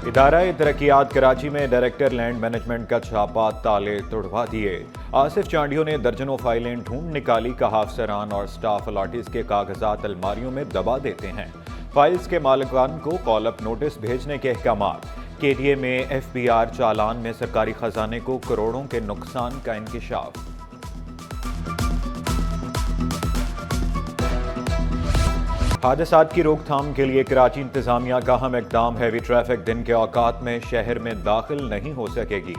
ادارہ ترقیات کراچی میں director land management کا چھاپا تالے توڑوا دیے۔ آصف چانڈیوں نے درجنوں فائلیں ڈھونڈ نکالی، کہا افسران اور سٹاف الاٹیز کے کاغذات الماریوں میں دبا دیتے ہیں۔ فائلز کے مالکان کو کال اپ نوٹس بھیجنے کے احکامات۔ کے ڈی اے میں ایف بی آر چالان میں سرکاری خزانے کو کروڑوں کے نقصان کا انکشاف۔ حادثات کی روک تھام کے لیے کراچی انتظامیہ کا اہم اقدام۔ ہیوی ٹریفک دن کے اوقات میں شہر میں داخل نہیں ہو سکے گی۔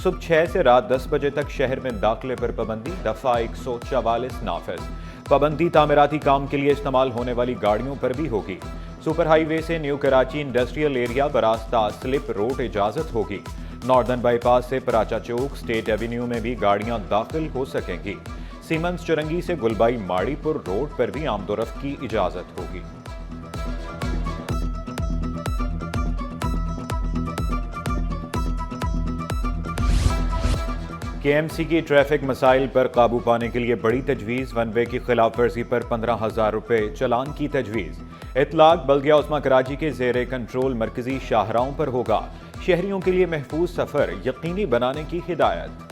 صبح 6 سے رات 10 بجے تک شہر میں داخلے پر پابندی، دفعہ 144 نافذ۔ پابندی تعمیراتی کام کے لیے استعمال ہونے والی گاڑیوں پر بھی ہوگی۔ سپر ہائی وے سے نیو کراچی انڈسٹریل ایریا براستہ سلپ روڈ اجازت ہوگی۔ ناردرن بائی پاس سے پراچا چوک، اسٹیٹ ایوینیو میں بھی گاڑیاں داخل ہو سکیں گی۔ سیمنز چرنگی سے گلبائی ماڑی پور روڈ پر بھی آمد و رفت کی اجازت ہوگی۔ کے ایم سی کی ٹریفک مسائل پر قابو پانے کے لیے بڑی تجویز۔ ون وے کی خلاف ورزی پر 15,000 روپے چلان کی تجویز۔ اطلاق بلدیہ عثمہ کراچی کے زیر کنٹرول مرکزی شاہراہوں پر ہوگا۔ شہریوں کے لیے محفوظ سفر یقینی بنانے کی ہدایت۔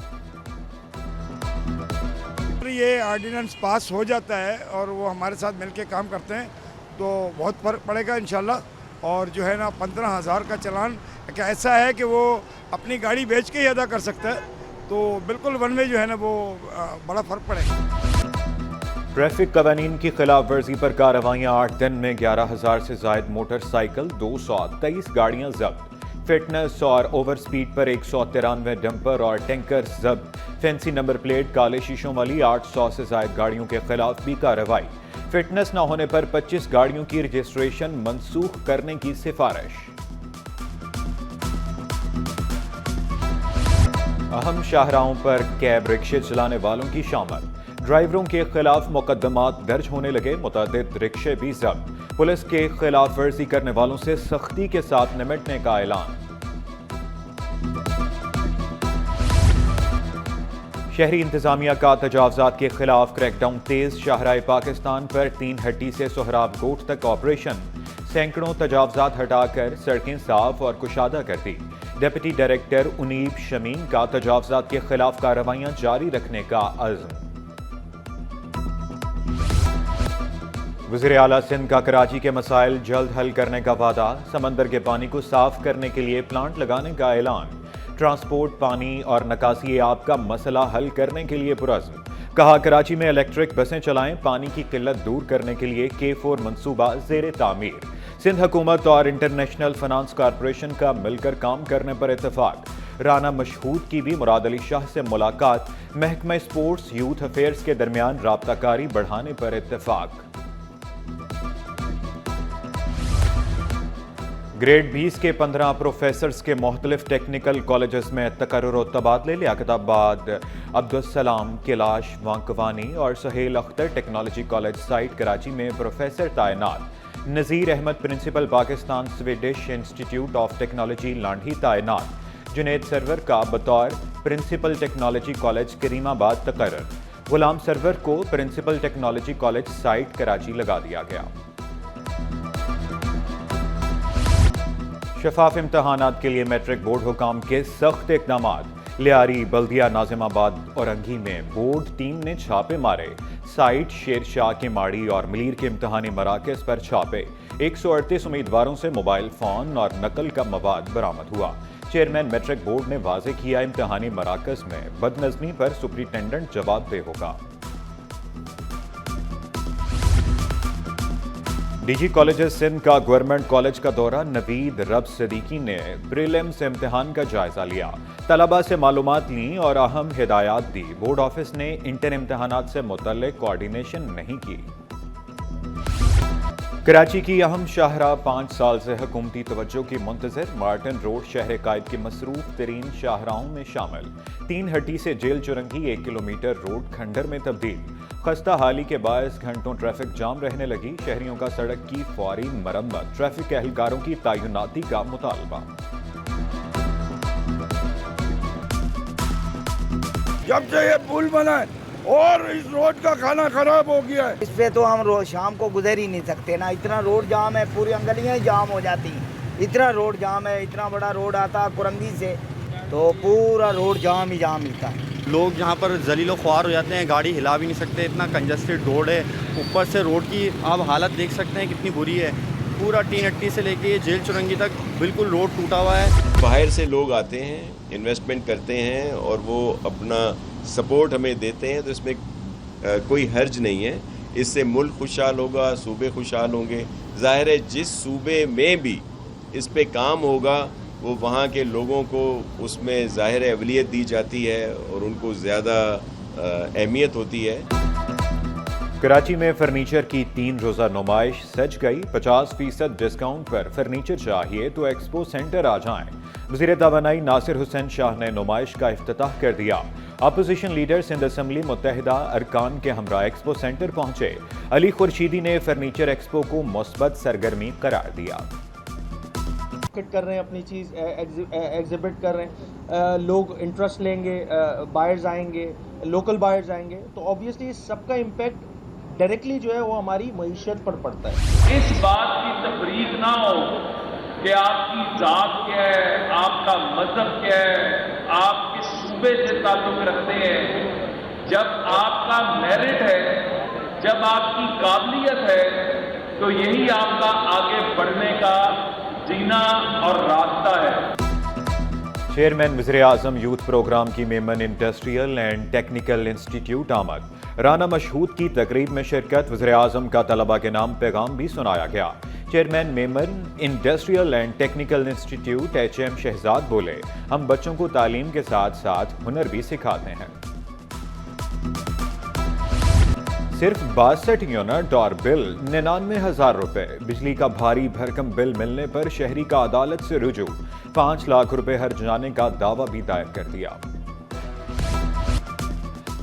یہ آرڈیننس پاس ہو جاتا ہے اور وہ ہمارے ساتھ مل کے کام کرتے ہیں تو بہت فرق پڑے گا انشاءاللہ۔ اور جو ہے نا 15,000 کا چلان کہ ایسا ہے کہ وہ اپنی گاڑی بیچ کے ہی ادا کر سکتا ہے، تو بالکل ون وے جو ہے نا وہ بڑا فرق پڑے گا۔ ٹریفک قوانین کی خلاف ورزی پر کارروائیاں۔ 8 دن میں 11,000 سے زائد موٹر سائیکل، 223 گاڑیاں ضبط۔ فٹنس اور اوور سپیڈ پر 193 ڈمپر اور ٹینکر ضبط۔ فینسی نمبر پلیٹ کالے شیشوں والی 800 سے زائد گاڑیوں کے خلاف بھی کارروائی۔ فٹنس نہ ہونے پر 25 گاڑیوں کی رجسٹریشن منسوخ کرنے کی سفارش۔ اہم شاہراہوں پر کیب رکشے چلانے والوں کی شامل۔ ڈرائیوروں کے خلاف مقدمات درج ہونے لگے، متعدد رکشے بھی ضبط۔ پولیس کے خلاف ورزی کرنے والوں سے سختی کے ساتھ نمٹنے کا اعلان۔ شہری انتظامیہ کا تجاوزات کے خلاف کریک ڈاؤن تیز۔ شاہراہ پاکستان پر 3 ہٹی سے سہراب گوٹ تک آپریشن۔ سینکڑوں تجاوزات ہٹا کر سڑکیں صاف اور کشادہ کر دی۔ ڈپٹی ڈائریکٹر انیب شمیم کا تجاوزات کے خلاف کارروائیاں جاری رکھنے کا عزم۔ وزیر اعلیٰ سندھ کا کراچی کے مسائل جلد حل کرنے کا وعدہ۔ سمندر کے پانی کو صاف کرنے کے لیے پلانٹ لگانے کا اعلان۔ ٹرانسپورٹ، پانی اور نکاسی آب کا مسئلہ حل کرنے کے لیے پرعزم۔ کہا کراچی میں الیکٹرک بسیں چلائیں، پانی کی قلت دور کرنے کے لیے K4 منصوبہ زیر تعمیر۔ سندھ حکومت اور انٹرنیشنل فنانس کارپوریشن کا مل کر کام کرنے پر اتفاق۔ رانا مشہود کی بھی مراد علی شاہ سے ملاقات۔ محکمہ سپورٹس یوتھ افیئرز کے درمیان رابطہ کاری بڑھانے پر اتفاق۔ گریڈ 20 کے 15 پروفیسرز کے مختلف ٹیکنیکل کالجز میں تقرر و تبادلے۔ لیاقت آباد عبدالسلام کیلاش وانکوانی اور سہیل اختر ٹیکنالوجی کالج سائٹ کراچی میں پروفیسر تعینات۔ Nazir Ahmed principal Pakistan Swedish institute of technology Landhi تعینات۔ جنید سرور کا بطور پرنسپل ٹیکنالوجی کالج کریم آباد تقرر۔ غلام سرور کو principal technology college SITE Karachi لگا دیا گیا۔ شفاف امتحانات کے لیے میٹرک بورڈ حکام کے سخت اقدامات۔ لیاری، بلدیہ، ناظم آباد اورنگی میں بورڈ ٹیم نے چھاپے مارے۔ سائٹ شیر شاہ کے ماڑی اور ملیر کے امتحانی مراکز پر چھاپے۔ 138 امیدواروں سے موبائل فون اور نقل کا مواد برآمد ہوا۔ چیئرمین میٹرک بورڈ نے واضح کیا امتحانی مراکز میں بدنظمی پر سپرنٹینڈنٹ جواب دہ ہوگا۔ ڈی جی کالجز سندھ کا گورنمنٹ کالج کا دورہ۔ نوید رب صدیقی نے پریلیمز امتحان کا جائزہ لیا، طلبہ سے معلومات لیں اور اہم ہدایات دی۔ بورڈ آفس نے انٹر امتحانات سے متعلق کوارڈینیشن نہیں کی۔ کراچی کی اہم شاہراہ 5 سال سے حکومتی توجہ کی منتظر۔ مارٹن روڈ شہر قائد کی مصروف ترین شاہراہوں میں شامل۔ 3 ہٹی سے جیل چرنگی 1 کلومیٹر روڈ کھنڈر میں تبدیل۔ خستہ حالی کے باعث گھنٹوں ٹریفک جام رہنے لگی۔ شہریوں کا سڑک کی فوری مرمت، ٹریفک اہلکاروں کی تعیناتی کا مطالبہ۔ جب سے یہ پل بنا ہے اور اس روڈ کا کھانا خراب ہو گیا ہے، اس پہ تو ہم شام کو گزر ہی نہیں سکتے نا، اتنا روڈ جام ہے، پوری گلیاں جام ہو جاتی ہیں، اتنا روڈ جام ہے, اتنا بڑا روڈ آتا کرنگی سے تو پورا روڈ جام ہی جام ملتا ہے. لوگ یہاں پر ذلیل و خوار ہو جاتے ہیں, گاڑی ہلا بھی نہیں سکتے, اتنا کنجسٹڈ روڈ ہے. اوپر سے روڈ کی آپ حالت دیکھ سکتے ہیں کتنی بری ہے. پورا ٹین اٹی سے لے کے جیل چرنگی تک بالکل روڈ ٹوٹا ہوا ہے. باہر سے لوگ آتے ہیں, انویسٹمنٹ کرتے ہیں اور وہ اپنا سپورٹ ہمیں دیتے ہیں, تو اس میں کوئی حرج نہیں ہے. اس سے ملک خوشحال ہوگا, صوبے خوشحال ہوں گے. ظاہر ہے جس صوبے میں بھی اس پہ کام ہوگا وہ وہاں کے لوگوں کو اس میں ظاہر اولویت دی جاتی ہے اور ان کو زیادہ اہمیت ہوتی ہے. کراچی میں فرنیچر کی 3 روزہ نمائش سج گئی. 50% ڈسکاؤنٹ پر فرنیچر چاہیے تو ایکسپو سینٹر آ جائیں. وزیر توانائی ناصر حسین شاہ نے نمائش کا افتتاح کر دیا. اپوزیشن لیڈر سندھ اسمبلی متحدہ ارکان کے ہمراہ ایکسپو سینٹر پہنچے. علی خورشیدی نے فرنیچر ایکسپو کو مثبت سرگرمی قرار دیا. کر رہے ہیں اپنی چیز ایگزیبٹ کر رہے ہیں, لوگ انٹرسٹ لیں گے, بائرز آئیں گے, لوکل بائرز آئیں گے, تو آبویسلی سب کا امپیکٹ ڈائریکٹلی جو ہے وہ ہماری معیشت پر پڑتا ہے. اس بات کی تفریق نہ ہو کہ آپ کی ذات کیا ہے, آپ کا مذہب کیا ہے, آپ کس صوبے سے تعلق رکھتے ہیں. جب آپ کا میرٹ ہے, جب آپ کی قابلیت ہے, تو یہی آپ کا آگے بڑھنے کا جینا اور راستہ ہے. چیئرمین وزیر اعظم یوتھ پروگرام کی Memon industrial and technical institute آمد. رانا مشہود کی تقریب میں شرکت. وزیر اعظم کا طلبہ کے نام پیغام بھی سنایا گیا. Chairman Memon industrial and technical institute HM Shahzad بولے, ہم بچوں کو تعلیم کے ساتھ ساتھ ہنر بھی سکھاتے ہیں. صرف 62 یونٹ اور بل 99,000 روپے. بجلی کا بھاری بھرکم بل ملنے پر شہری کا عدالت سے رجوع. 5 لاکھ روپے ہر جانے کا دعویٰ بھی دائر کر دیا.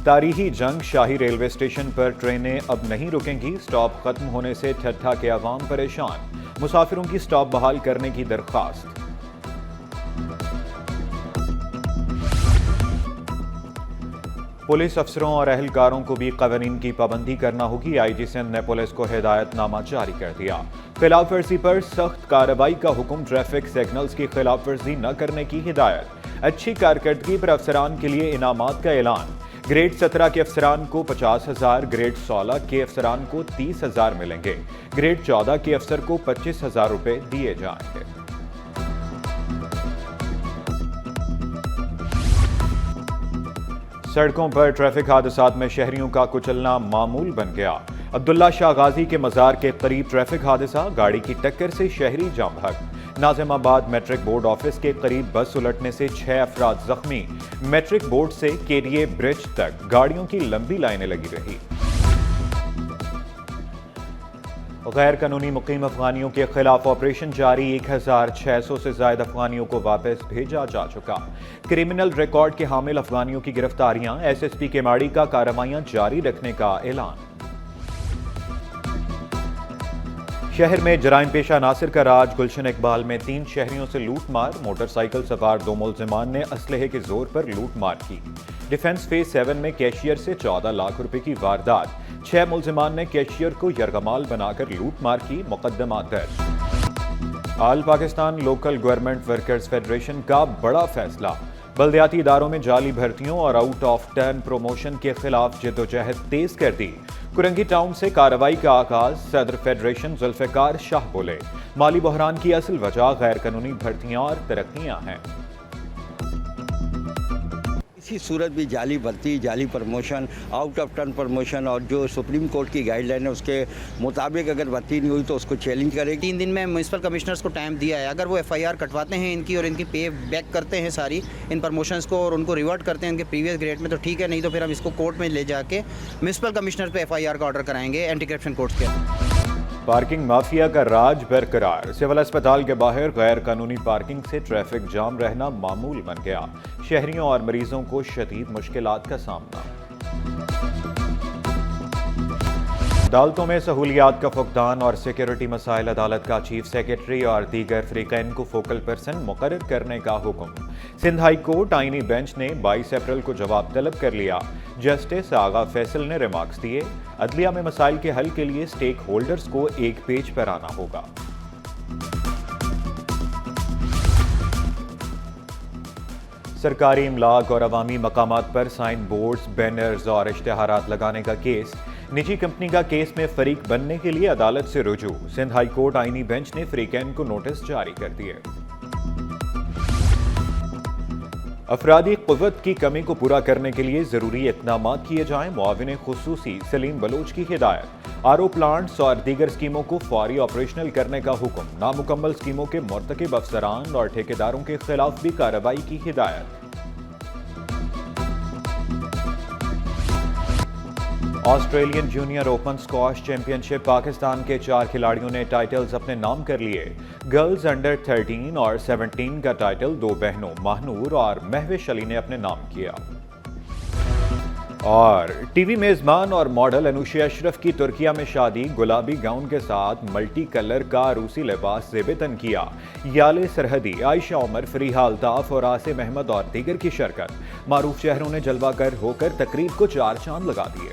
تاریخی جنگ شاہی ریلوے اسٹیشن پر ٹرینیں اب نہیں رکیں گی. سٹاپ ختم ہونے سے ٹھٹھا کے عوام پریشان. مسافروں کی سٹاپ بحال کرنے کی درخواست. پولیس افسروں اور اہلکاروں کو بھی قوانین کی پابندی کرنا ہوگی. IG سندھ نے پولیس کو ہدایت نامہ جاری کر دیا. خلاف ورزی پر سخت کارروائی کا حکم. ٹریفک سگنلز کی خلاف ورزی نہ کرنے کی ہدایت. اچھی کارکردگی پر افسران کے لیے انعامات کا اعلان. گریڈ 17 کے افسران کو 50,000, گریڈ 16 کے افسران کو 30,000 ملیں گے. گریڈ 14 کے افسر کو 25,000 روپے دیے جائیں گے. سڑکوں پر ٹریفک حادثات میں شہریوں کا کچلنا معمول بن گیا. عبداللہ شاہ غازی کے مزار کے قریب ٹریفک حادثہ. گاڑی کی ٹکر سے شہری جام بھگ. ناظم آباد میٹرک بورڈ آفس کے قریب بس الٹنے سے 6 افراد زخمی. میٹرک بورڈ سے KDA برج تک گاڑیوں کی لمبی لائنیں لگی رہی. غیر قانونی مقیم افغانیوں کے خلاف آپریشن جاری. 1,600 سے زائد افغانیوں کو واپس بھیجا جا چکا. کرمنل ریکارڈ کے حامل افغانیوں کی گرفتاریاں. SSP کیماڑی کا کارروائیاں جاری رکھنے کا اعلان. شہر میں جرائم پیشہ ناصر کا راج. گلشن اقبال میں 3 شہریوں سے لوٹ مار. موٹر سائیکل سوار 2 ملزمان نے اسلحے کے زور پر لوٹ مار کی. ڈیفنس فیز 7 میں کیشیئر سے 14 لاکھ روپے کی واردات. 6 ملزمان نے کیشیئر کو یرغمال بنا کر لوٹ مار کی. مقدمات درج. All Pakistan local government workers federation کا بڑا فیصلہ. بلدیاتی اداروں میں جعلی بھرتیوں اور آؤٹ آف ٹرن پروموشن کے خلاف جدوجہد تیز کر دی. کرنگی ٹاؤن سے کارروائی کا آغاز. صدر فیڈریشن ذوالفقار شاہ بولے, مالی بحران کی اصل وجہ غیر قانونی بھرتیاں اور ترقیاں ہیں. کسی صورت بھی جعلی بھرتی, جعلی promotion, out of turn promotion اور جو سپریم کورٹ کی گائیڈ لائن ہے اس کے مطابق اگر بھرتی نہیں ہوئی تو اس کو چیلنج کرے گی. 3 دن میں میونسپل کمشنرز کو ٹائم دیا ہے. اگر وہ FIR کٹواتے ہیں ان کی اور ان کی پے بیک کرتے ہیں ساری ان پروموشنز کو اور ان کو ریورٹ کرتے ہیں ان کے پریویس گریڈ میں تو ٹھیک ہے, نہیں تو پھر ہم اس کو کورٹ میں لے جا کے میونسپل کمشنر پہ FIR کا آرڈر کرائیں گے اینٹی کرپشن کورٹس کے. پارکنگ مافیا کا راج برقرار. سول اسپتال کے باہر غیر قانونی پارکنگ سے ٹریفک جام رہنا معمول بن گیا. شہریوں اور مریضوں کو شدید مشکلات کا سامنا. عدالتوں میں سہولیات کا فقدان اور سیکیورٹی مسائل. عدالت کا چیف سیکرٹری اور دیگر فریقین کو فوکل پرسن مقرر کرنے کا حکم. سندھ ہائی کورٹ آئینی بینچ نے 22 اپریل کو جواب طلب کر لیا. جسٹس آغا فیصل نے ریمارکس دیے. عدلیہ میں مسائل کے حل کے لیے سٹیک ہولڈرز کو ایک پیج پر آنا ہوگا. سرکاری املاک اور عوامی مقامات پر سائن بورڈز، بینرز اور اشتہارات لگانے کا کیس، نجی کمپنی کا کیس میں فریق بننے کے لیے عدالت سے رجوع۔ سندھ ہائی کورٹ آئینی بینچ نے فریقین کو نوٹس جاری کر دیے۔ افرادی قوت کی کمی کو پورا کرنے کے لیے ضروری اقدامات کیے جائیں، معاون خصوصی سلیم بلوچ کی ہدایت۔ آر او پلانٹس اور دیگر اسکیموں کو فوری آپریشنل کرنے کا حکم، نامکمل اسکیموں کے مرتکب افسران اور ٹھیکیداروں کے خلاف بھی کارروائی کی ہدایت۔ Australian junior open squash championship Pakistan کے 4 کھلاڑیوں نے ٹائٹلز اپنے نام کر لیے۔ گرلز انڈر 13 اور 17 کا ٹائٹل 2 بہنوں ماہنور اور مہوش علی نے اپنے نام کیا۔ اور ٹی وی میزبان اور ماڈل انوشیا اشرف کی ترکیہ میں شادی، گلابی گاؤن کے ساتھ ملٹی کلر کا روسی لباس زیب تن کیا۔ یالے سرحدی، عائشہ عمر، فریحہ الطاف اور عاصم احمد اور دیگر کی شرکت۔ معروف چہروں نے جلوہ گر ہو کر تقریب کو 4 چاند لگا دیے۔